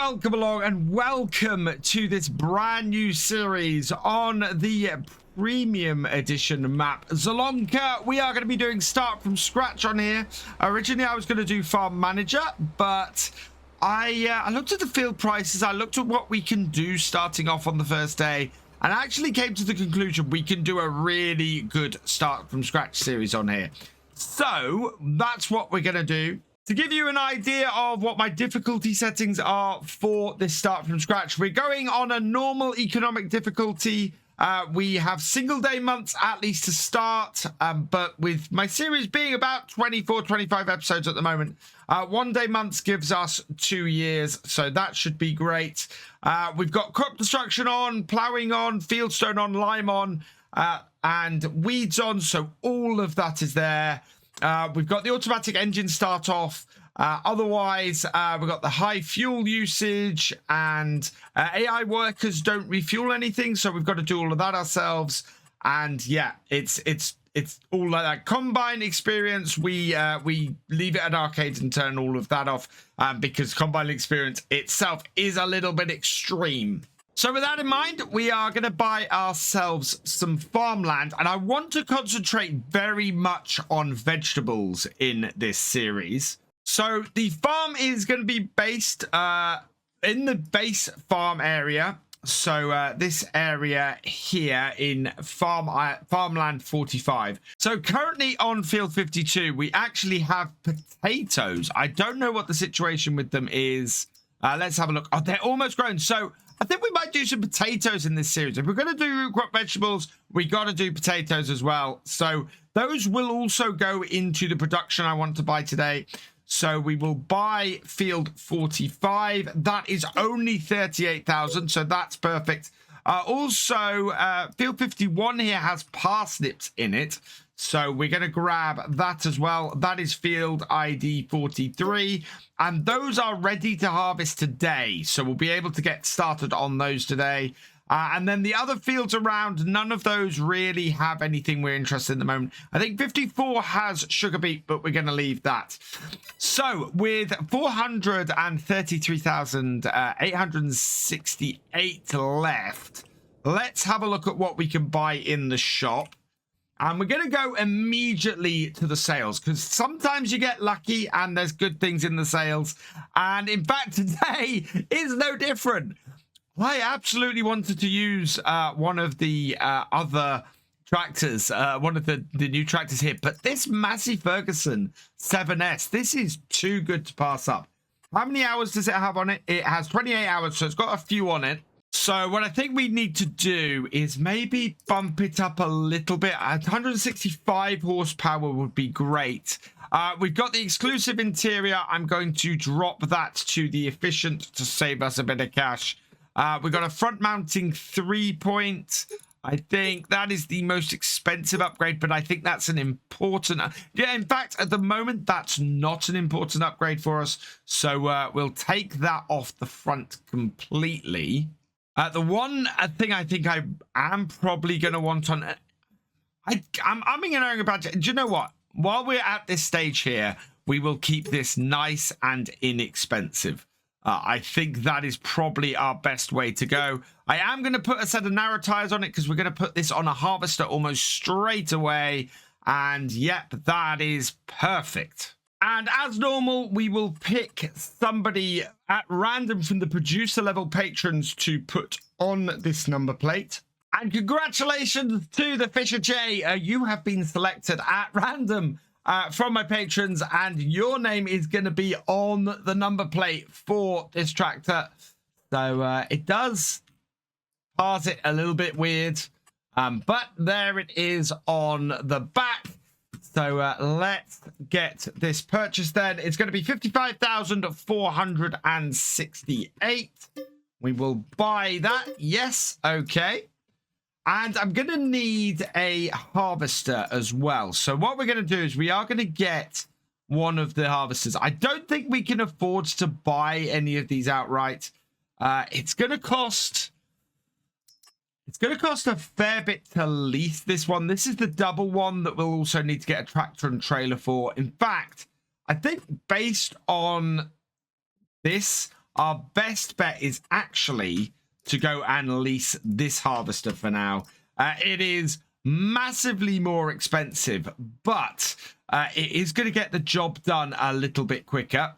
welcome along and welcome to this brand new series on the premium edition map Zielonka. We are going to be doing start from scratch on here. Originally I was going to do farm manager, but I looked at the field prices, I looked at what we can do starting off on the first day, and actually came to the conclusion we can do a really good start from scratch series on here. So that's what we're going to do. To give you an idea of what my difficulty settings are for this start from scratch, we're going on a normal economic difficulty. We have single day months at least to start, but with my series being about 24-25 episodes at the moment, 1 day months gives us 2 years, so that should be great. We've got crop destruction on, ploughing on, fieldstone on, lime on, and weeds on, so all of that is there. We've got the automatic engine start off. Otherwise, we've got the high fuel usage, and AI workers don't refuel anything, so we've got to do all of that ourselves. And yeah, it's all like that. Combine experience, we leave it at arcades and turn all of that off, because combine experience itself is a little bit extreme. So with that in mind, we are going to buy ourselves some farmland, and I want to concentrate very much on vegetables in this series. So the farm is going to be based in the base farm area. So this area here in farmland 45. So currently on field 52, we actually have potatoes. I don't know what the situation with them is. Let's have a look. Oh, they're almost grown. So I think we might do some potatoes in this series. If we're going to do root crop vegetables, we got to do potatoes as well. So those will also go into the production I want to buy today. So we will buy field 45. That is only 38,000, so that's perfect. Also, field 51 here has parsnips in it, so we're going to grab that as well. That is field ID 43, and those are ready to harvest today, so we'll be able to get started on those today. And then the other fields around, none of those really have anything we're interested in at the moment. I think 54 has sugar beet, but we're going to leave that. So with 433,868 left, let's have a look at what we can buy in the shop. And we're going to go immediately to the sales, because sometimes you get lucky and there's good things in the sales. And in fact, today is no different. I absolutely wanted to use one of the other tractors, one of the new tractors here, but this Massey Ferguson 7S, this is too good to pass up. How many hours does it have on it? It has 28 hours, so it's got a few on it. So what I think we need to do is maybe bump it up a little bit. 165 horsepower would be great. We've got the exclusive interior. I'm going to drop that to the efficient to save us a bit of cash. We've got a front mounting 3-point. I think that is the most expensive upgrade, but I think that's an important... Yeah, in fact, at the moment, that's not an important upgrade for us. So we'll take that off the front completely. The one thing I think I am probably going to want on... I'm umming and ahhing about it. Do you know what? While we're at this stage here, we will keep this nice and inexpensive. I think that is probably our best way to go. I am going to put a set of narrow tires on it because we're going to put this on a harvester almost straight away. And yep, that is perfect. And as normal, we will pick somebody at random from the producer level patrons to put on this number plate. And congratulations to Thefisherj. You have been selected at random from my patrons, and your name is going to be on the number plate for this tractor. So it does parse it a little bit weird, but there it is on the back. So let's get this purchase then. It's going to be 55,468. We will buy that. Yes, okay. And I'm going to need a harvester as well. So what we're going to do is we are going to get one of the harvesters. I don't think we can afford to buy any of these outright. It's going to cost a fair bit to lease this one. This is the double one that we'll also need to get a tractor and trailer for. In fact, I think based on this, our best bet is actually to go and lease this harvester for now. It is massively more expensive, but it is going to get the job done a little bit quicker.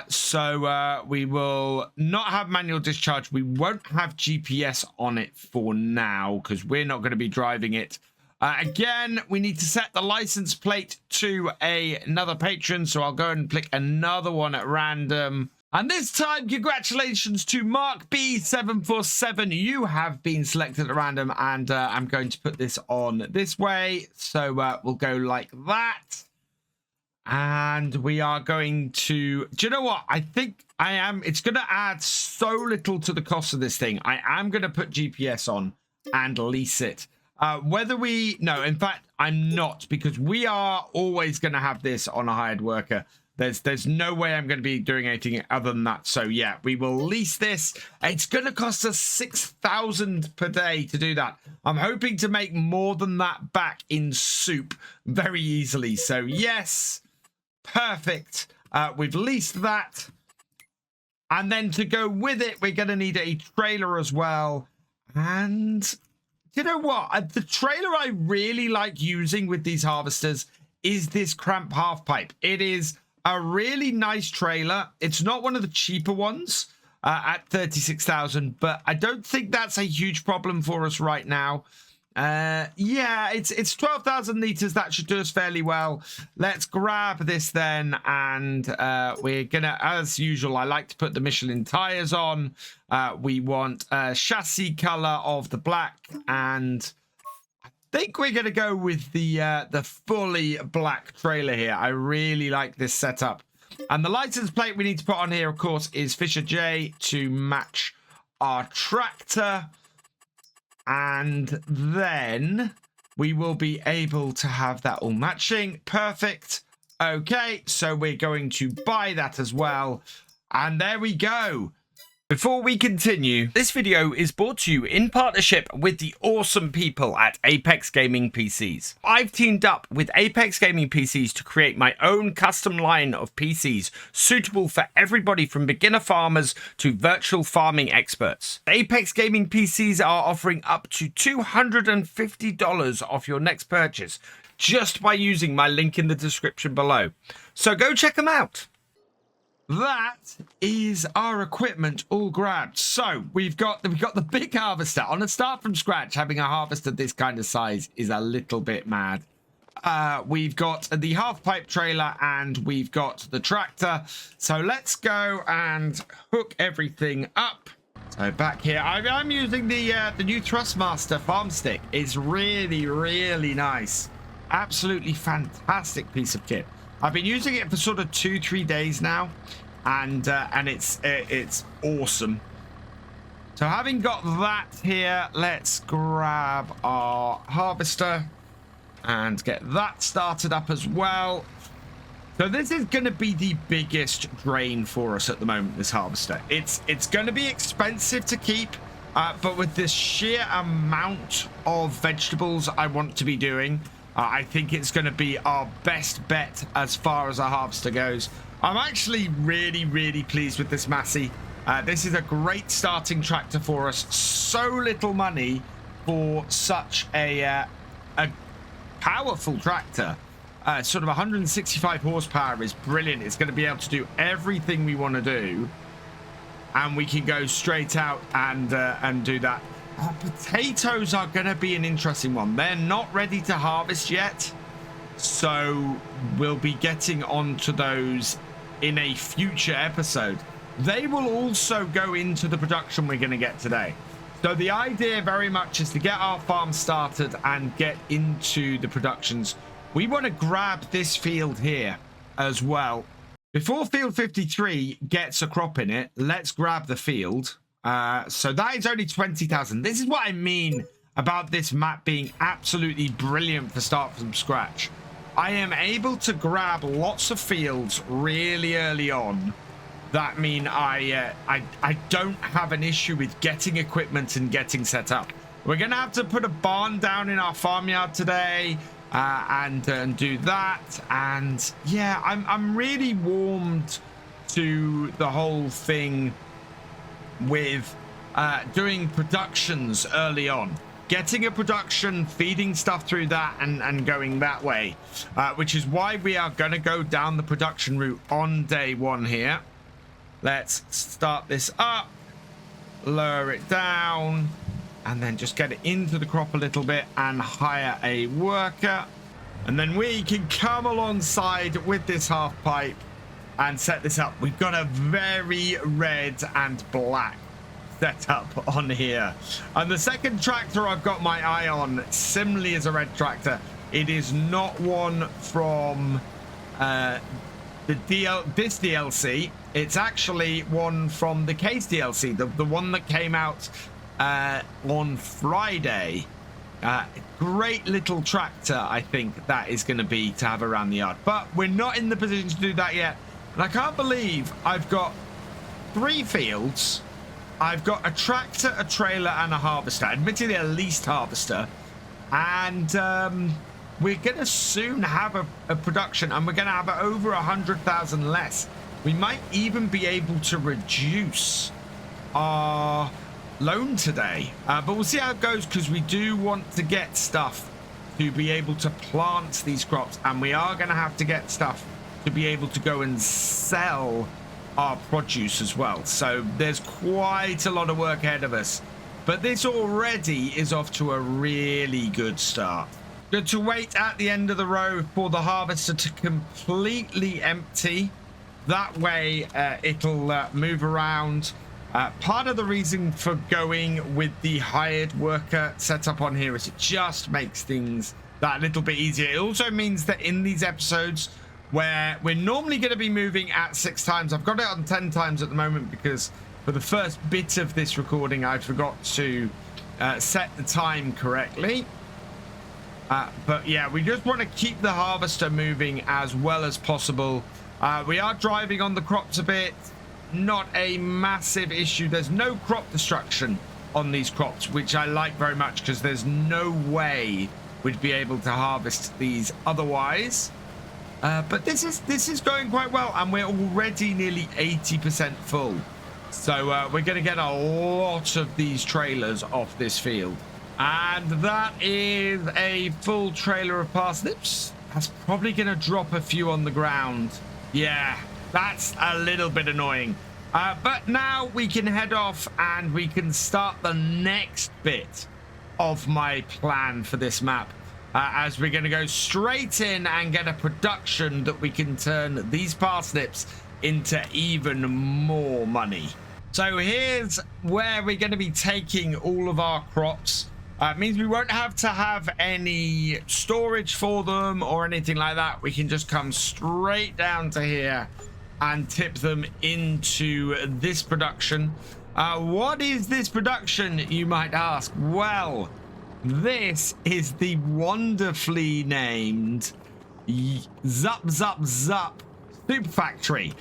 So we will not have manual discharge. We won't have GPS on it for now because we're not going to be driving it. Again, we need to set the license plate to another patron. So I'll go and pick another one at random. And this time, congratulations to Mark B747. You have been selected at random, and I'm going to put this on this way. So we'll go like that. And we are going to, do you know what? I think it's going to add so little to the cost of this thing. I am going to put GPS on and lease it. No, in fact, I'm not, because we are always going to have this on a hired worker. There's no way I'm going to be doing anything other than that. So yeah, we will lease this. It's going to cost us 6,000 per day to do that. I'm hoping to make more than that back in soup very easily. So yes, perfect. We've leased that. And then to go with it, we're going to need a trailer as well. And you know what? The trailer I really like using with these harvesters is this cramp half pipe. It is a really nice trailer. It's not one of the cheaper ones at 36,000, but I don't think that's a huge problem for us right now. Yeah, it's 12,000 liters. That should do us fairly well. Let's grab this then, and we're gonna, as usual, I like to put the Michelin tires on. We want a chassis color of the black, and I think we're gonna go with the fully black trailer here. I really like this setup. And the license plate we need to put on here, of course, is Thefisherj to match our tractor. And then we will be able to have that all matching. Perfect. Okay, so we're going to buy that as well. And there we go. Before we continue, this video is brought to you in partnership with the awesome people at Apex Gaming PCs. I've teamed up with Apex Gaming PCs to create my own custom line of PCs suitable for everybody from beginner farmers to virtual farming experts. Apex Gaming PCs are offering up to $250 off your next purchase just by using my link in the description below. So go check them out. That is our equipment all grabbed. So we've got the big harvester. On a start from scratch, having a harvester this kind of size is a little bit mad. We've got the half pipe trailer and we've got the tractor. So let's go and hook everything up. So back here, I'm using the new Thrustmaster farm stick. It's really, really nice. Absolutely fantastic piece of kit. I've been using it for sort of 2-3 days now, and it's awesome. So having got that here, let's grab our harvester and get that started up as well. So this is going to be the biggest drain for us at the moment, this harvester. It's going to be expensive to keep, but with this sheer amount of vegetables I want to be doing, I think it's going to be our best bet as far as our harvester goes. I'm actually really, really pleased with this Massey. This is a great starting tractor for us. So little money for such a powerful tractor. Sort of 165 horsepower is brilliant. It's going to be able to do everything we want to do. And we can go straight out and do that. Potatoes are going to be an interesting one. They're not ready to harvest yet, so we'll be getting onto those in a future episode. They will also go into the production we're going to get today. So the idea very much is to get our farm started and get into the productions. We want to grab this field here as well. Before field 53 gets a crop in it, let's grab the field. So that is only 20,000. This is what I mean about this map being absolutely brilliant for start from scratch. I am able to grab lots of fields really early on. That mean I don't have an issue with getting equipment and getting set up. We're gonna have to put a barn down in our farmyard today and do that. And yeah, I'm really warmed to the whole thing with doing productions early on. Getting a production, feeding stuff through that, and going that way, which is why we are going to go down the production route on day one here. Let's start this up, lower it down, and then just get it into the crop a little bit and hire a worker. And then we can come alongside with this half pipe and set this up. We've got a very red and black set up on here. And the second tractor I've got my eye on, similarly as a red tractor, it is not one from this DLC. It's actually one from the case DLC, the one that came out on Friday. Great little tractor, I think that is going to be to have around the yard, but we're not in the position to do that yet. And I can't believe I've got 3 fields. I've got a tractor, a trailer, and a harvester. Admittedly, a leased harvester. And we're going to soon have a production, and we're going to have over 100,000 less. We might even be able to reduce our loan today. But we'll see how it goes, because we do want to get stuff to be able to plant these crops. And we are going to have to get stuff to be able to go and sell our produce as well. So there's quite a lot of work ahead of us, but this already is off to a really good start. Good to wait at the end of the row for the harvester to completely empty. That way it'll move around. Part of the reason for going with the hired worker setup on here is it just makes things that little bit easier. It also means that in these episodes where we're normally going to be moving at 6 times. I've got it on 10 times at the moment because for the first bit of this recording, I forgot to set the time correctly. But yeah, we just want to keep the harvester moving as well as possible. We are driving on the crops a bit. Not a massive issue. There's no crop destruction on these crops, which I like very much because there's no way we'd be able to harvest these otherwise. But this is going quite well, and we're already nearly 80% full. So we're going to get a lot of these trailers off this field. And that is a full trailer of parsnips. That's probably going to drop a few on the ground. Yeah, that's a little bit annoying. But now we can head off and we can start the next bit of my plan for this map. As we're going to go straight in and get a production that we can turn these parsnips into even more money. So here's where we're going to be taking all of our crops. It means we won't have to have any storage for them or anything like that. We can just come straight down to here and tip them into this production. What is this production, you might ask? Well, this is the wonderfully named Zup Zup Zup Soup Factory.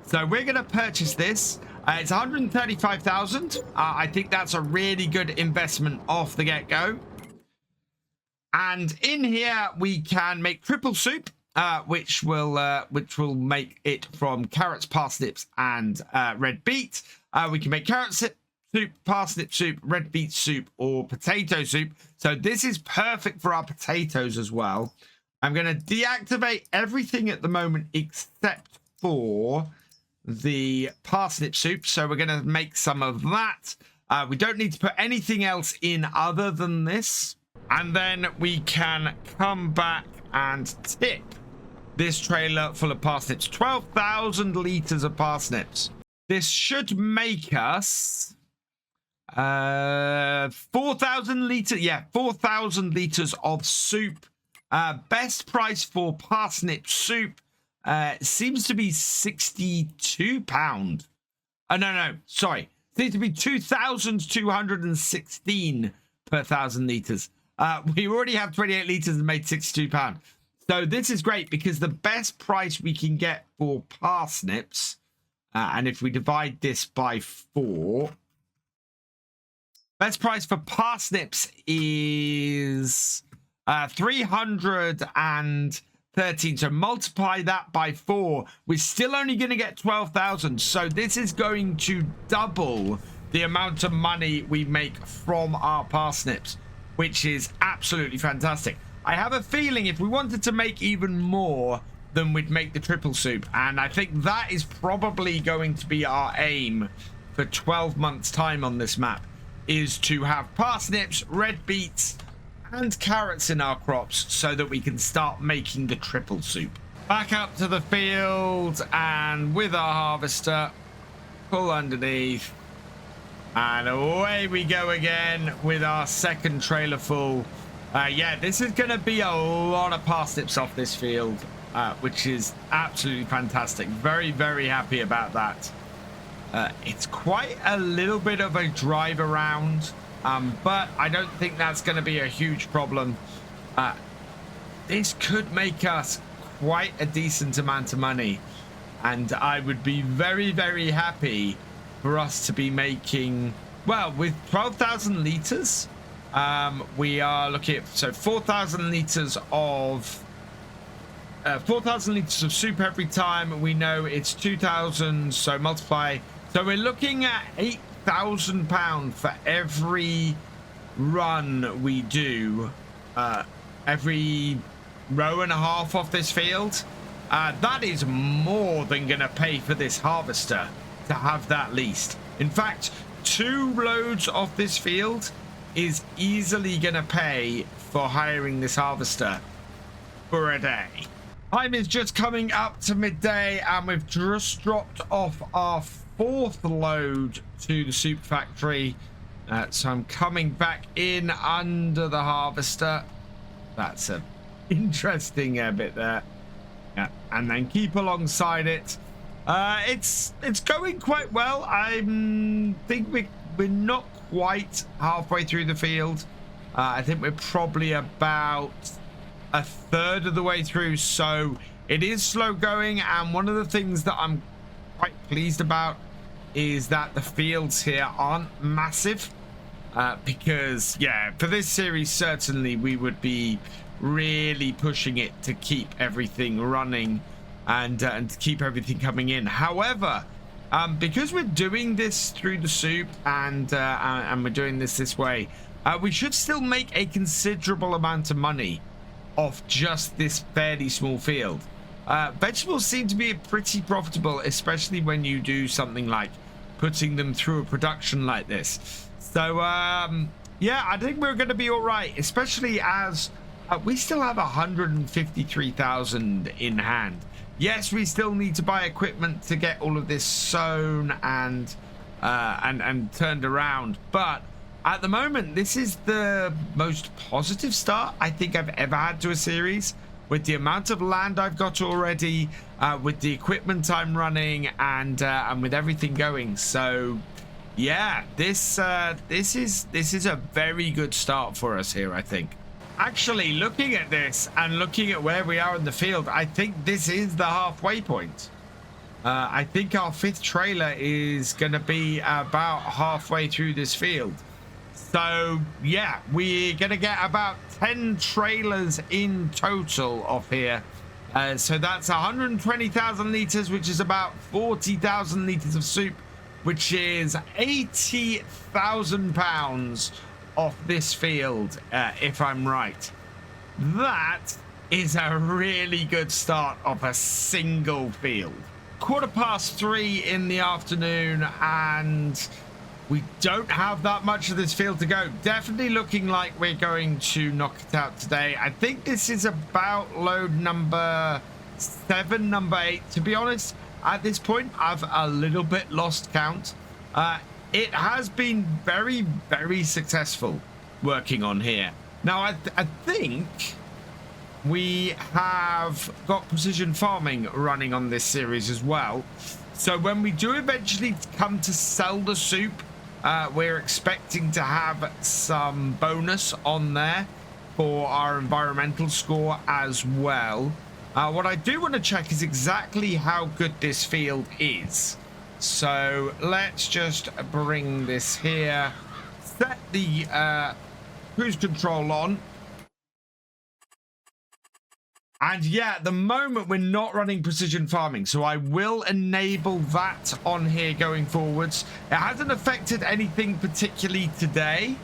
So we're going to purchase this. It's 135,000. I think that's a really good investment off the get-go. And in here we can make triple soup, which will make it from carrots, parsnips, and red beet. We can make carrot soup, parsnip soup, red beet soup, or potato soup. So this is perfect for our potatoes as well. I'm going to deactivate everything at the moment except for the parsnip soup. So we're going to make some of that. We don't need to put anything else in other than this. And then we can come back and tip this trailer full of parsnips. 12,000 liters of parsnips. This should make us 4,000 liters. Yeah, 4,000 liters of soup. Best price for parsnip soup seems to be £62. No, sorry. Seems to be 2,216 per 1,000 liters. We already have 28 liters and made £62. So this is great because the best price we can get for parsnips, and if we divide this by 4, best price for parsnips is 300 and 13. So multiply that by 4. We're still only going to get 12,000. So this is going to double the amount of money we make from our parsnips, which is absolutely fantastic. I have a feeling if we wanted to make even more, then we'd make the triple soup. And I think that is probably going to be our aim for 12 months time on this map, is to have parsnips, red beets, and carrots in our crops so that we can start making the triple soup. Back up to the field, and with our harvester, pull underneath, and away we go again with our second trailer full. Yeah, this is going to be a lot of parsnips off this field, which is absolutely fantastic. Very, very happy about that. It's quite a little bit of a drive around, but I don't think that's going to be a huge problem. This could make us quite a decent amount of money, and I would be very, very happy for us to be making, well, with 12,000 liters, we are looking at, so 4,000 liters of 4,000 liters of soup every time. We know it's 2,000, so multiply. So we're looking at £8,000 for every run we do, every row and a half off this field. That is more than going to pay for this harvester to have that leased. In fact, 2 loads off this field is easily going to pay for hiring this harvester for a day. Time is just coming up to midday, and we've just dropped off our 4th load to the soup factory. So I'm coming back in under the harvester. That's a interesting bit there. Yeah, and then keep alongside it. It's going quite well. I think we're not quite halfway through the field. I think we're probably about a third of the way through, so it is slow going. And one of the things that I'm quite pleased about is that the fields here aren't massive, because yeah, for this series certainly we would be really pushing it to keep everything running and to keep everything coming in. However, because we're doing this through the soup and we're doing this way, we should still make a considerable amount of money off just this fairly small field. Vegetables seem to be pretty profitable, especially when you do something like putting them through a production like this. So yeah, I think we're going to be all right, especially as we still have 153,000 in hand. Yes, we still need to buy equipment to get all of this sown and turned around, but at the moment this is the most positive start I think I've ever had to a series, with the amount of land I've got already, with the equipment I'm running, and with everything going. So yeah, this is a very good start for us here, I think. Actually, looking at this and looking at where we are in the field, I think this is the halfway point. I think our 5th trailer is going to be about halfway through this field. So yeah, we're going to get about 10 trailers in total off here. So that's 120,000 liters, which is about 40,000 liters of soup, which is 80,000 pounds off this field, if I'm right. That is a really good start of a single field. 3:15 in the afternoon, and we don't have that much of this field to go. Definitely looking like we're going to knock it out today. I think this is about load number 7, number 8. To be honest, at this point, I've a little bit lost count. It has been very, very successful working on here. Now, I think we have got precision farming running on this series as well. So when we do eventually come to sell the soup, we're expecting to have some bonus on there for our environmental score as well. What I do want to check is exactly how good this field is. So let's just bring this here, set the cruise control on, And yeah, at the moment we're not running precision farming, so I will enable that on here going forwards. It hasn't affected anything particularly today.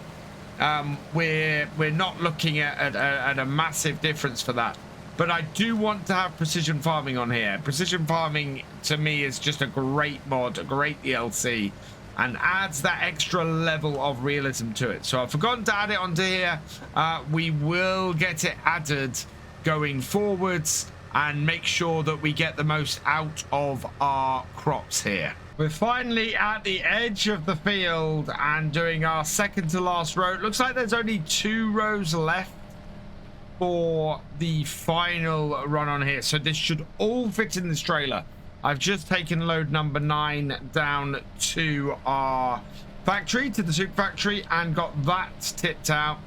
We're not looking at a massive difference for that, but I do want to have precision farming on here. Precision farming to me is just a great mod, a great DLC, and adds that extra level of realism to it. So I've forgotten to add it onto here. We will get it added going forwards and make sure that we get the most out of our crops here. We're finally at the edge of the field and doing our second to last row. It looks like there's only 2 rows left for the final run on here, so this should all fit in this trailer. I've just taken load number 9 down to our factory, to the soup factory, and got that tipped out.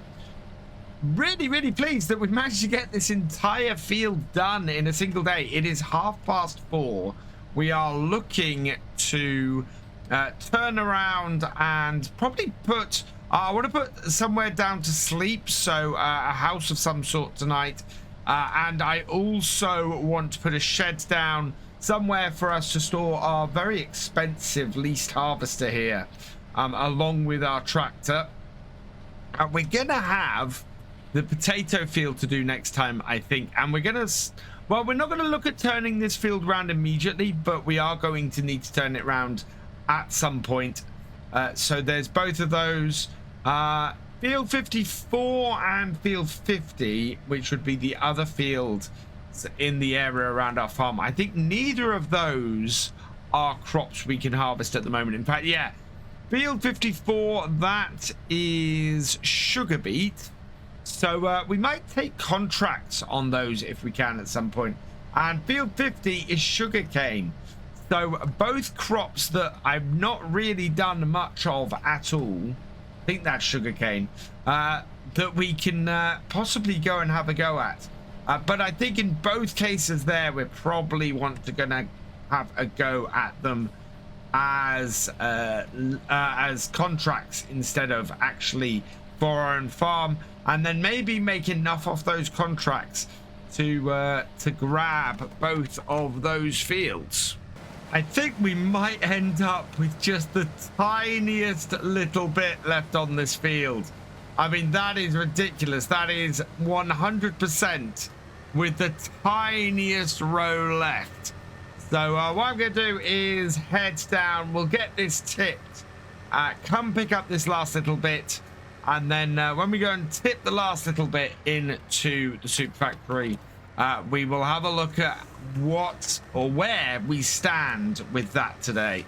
Really pleased that we've managed to get this entire field done in a single day. It is 4:30. We are looking to turn around and probably put I want to put somewhere down to sleep, so a house of some sort tonight, and I also want to put a shed down somewhere for us to store our very expensive leased harvester here, along with our tractor. And we're gonna have the potato field to do next time, I think, and we're gonna, well, we're not gonna look at turning this field around immediately, but we are going to need to turn it around at some point. So there's both of those, field 54 and field 50, which would be the other field in the area around our farm. I think neither of those are crops we can harvest at the moment. In fact, yeah, field 54, that is sugar beet. So we might take contracts on those if we can at some point. And field 50 is sugarcane. So both crops that I've not really done much of at all, I think that's sugarcane, that we can possibly go and have a go at. But I think in both cases there, we probably gonna have a go at them as contracts instead of actually for our own farm, and then maybe make enough of those contracts to grab both of those fields. I think we might end up with just the tiniest little bit left on this field. I mean, that is ridiculous. That is 100% with the tiniest row left. So what I'm going to do is head down. We'll get this tipped. Come pick up this last little bit. And then when we go and tip the last little bit into the soup factory, we will have a look at what or where we stand with that today.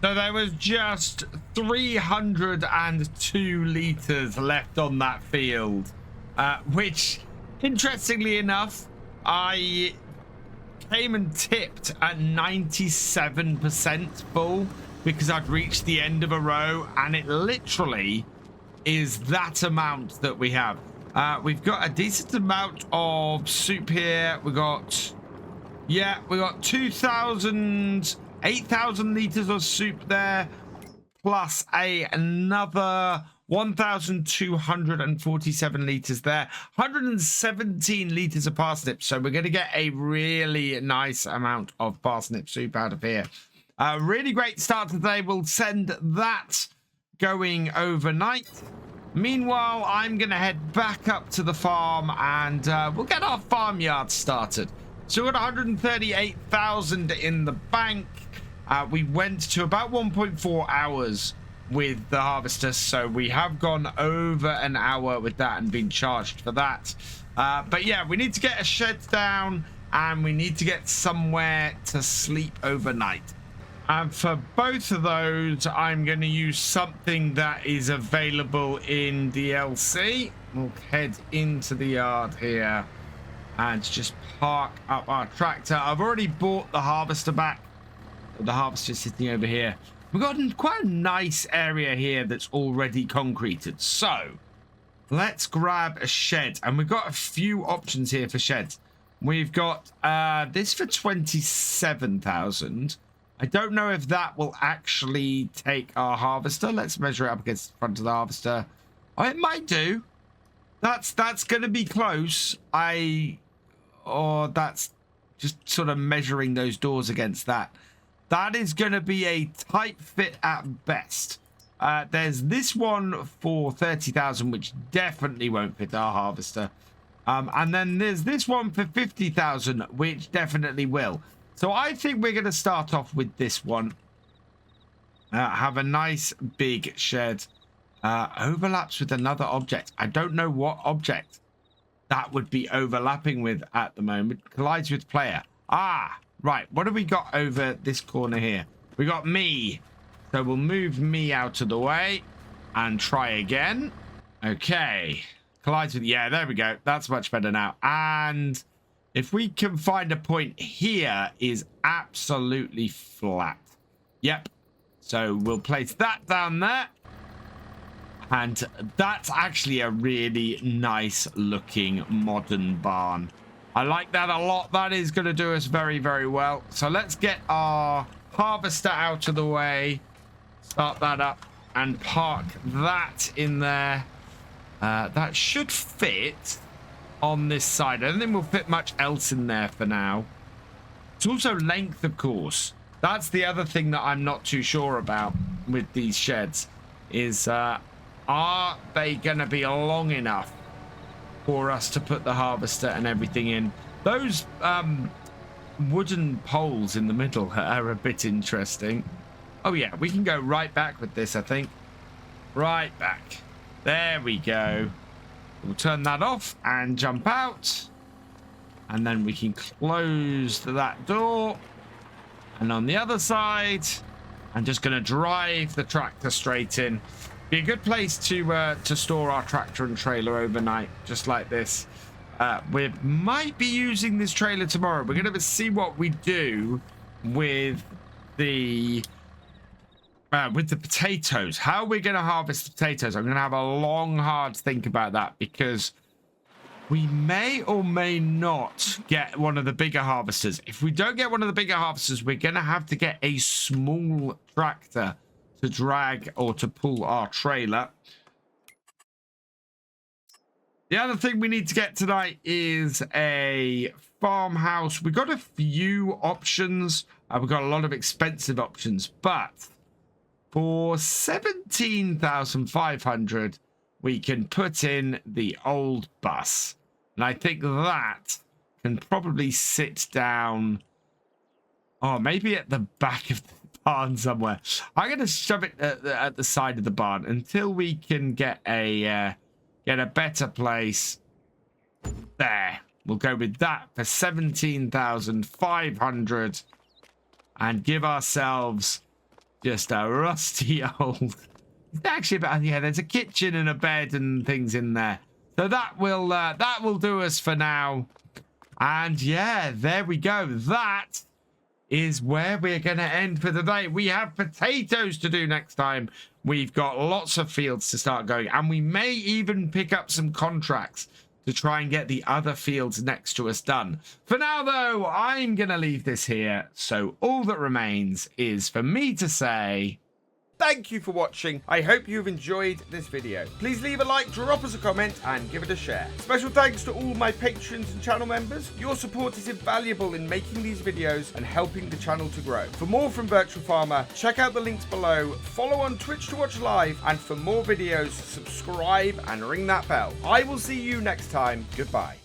So there was just 302 liters left on that field, which, interestingly enough, I came and tipped at 97% full because I'd reached the end of a row, and it literally is that amount that we have. We've got a decent amount of soup here. We got 8,000 liters of soup there, plus another 1,247 liters there, 117 liters of parsnip. So we're going to get a really nice amount of parsnip soup out of here. Really great start to the day. We'll send that going overnight. Meanwhile, I'm going to head back up to the farm and we'll get our farmyard started. So we've got 138,000 in the bank. We went to about 1.4 hours with the harvester, so we have gone over an hour with that and been charged for that. But yeah, we need to get a shed down and we need to get somewhere to sleep overnight. And for both of those, I'm going to use something that is available in DLC. We'll head into the yard here and just park up our tractor. I've already bought the harvester back. The harvester's sitting over here. We've got quite a nice area here that's already concreted. So let's grab a shed. And we've got a few options here for sheds. We've got this for 27,000. I don't know if that will actually take our harvester. Let's measure it up against the front of the harvester. Oh, it might do. That's going to be close. or that's just sort of measuring those doors against that. That is going to be a tight fit at best. There's this one for 30,000, which definitely won't fit our harvester. And then there's this one for 50,000, which definitely will. So I think we're going to start off with this one. Have a nice big shed. Overlaps with another object. I don't know what object that would be overlapping with at the moment. Collides with player. Ah, right. What have we got over this corner here? We got me. So we'll move me out of the way and try again. Okay. Collides with, yeah, there we go. That's much better now. And if we can find a point here, is absolutely flat. Yep. So we'll place that down there. And that's actually a really nice looking modern barn. I like that a lot. That is going to do us very, very well. So let's get our harvester out of the way. Start that up and park that in there. That should fit on this side. I don't think we'll fit much else in there for now. It's also length, of course. That's the other thing that I'm not too sure about with these sheds is are they going to be long enough for us to put the harvester and everything in? Those wooden poles in the middle are a bit interesting. Oh, yeah, we can go right back with this, I think. Right back. There we go. We'll turn that off and jump out. And then we can close that door. And on the other side, I'm just going to drive the tractor straight in. Be a good place to store our tractor and trailer overnight, just like this. We might be using this trailer tomorrow. We're going to see what we do with the potatoes. How we're going to harvest the potatoes. I'm going to have a long, hard think about that because we may or may not get one of the bigger harvesters. If we don't get one of the bigger harvesters, we're going to have to get a small tractor to drag or to pull our trailer. The other thing we need to get tonight is a farmhouse. We've got a few options. We've got a lot of expensive options, but for 17,500, we can put in the old bus. And I think that can probably sit down, oh, maybe at the back of the barn somewhere. I'm going to shove it at the side of the barn until we can get a better place. There. We'll go with that for 17,500 and give ourselves just a rusty old. Actually, about, yeah, there's a kitchen and a bed and things in there. So that will do us for now. And yeah, there we go. That is where we're going to end for the day. We have potatoes to do next time. We've got lots of fields to start going. And we may even pick up some contracts to try and get the other fields next to us done. For now, though, I'm going to leave this here. So all that remains is for me to say thank you for watching. I hope you've enjoyed this video. Please leave a like, drop us a comment, and give it a share. Special thanks to all my patrons and channel members. Your support is invaluable in making these videos and helping the channel to grow. For more from Virtual Farmer, check out the links below, follow on Twitch to watch live, and for more videos, subscribe and ring that bell. I will see you next time. Goodbye.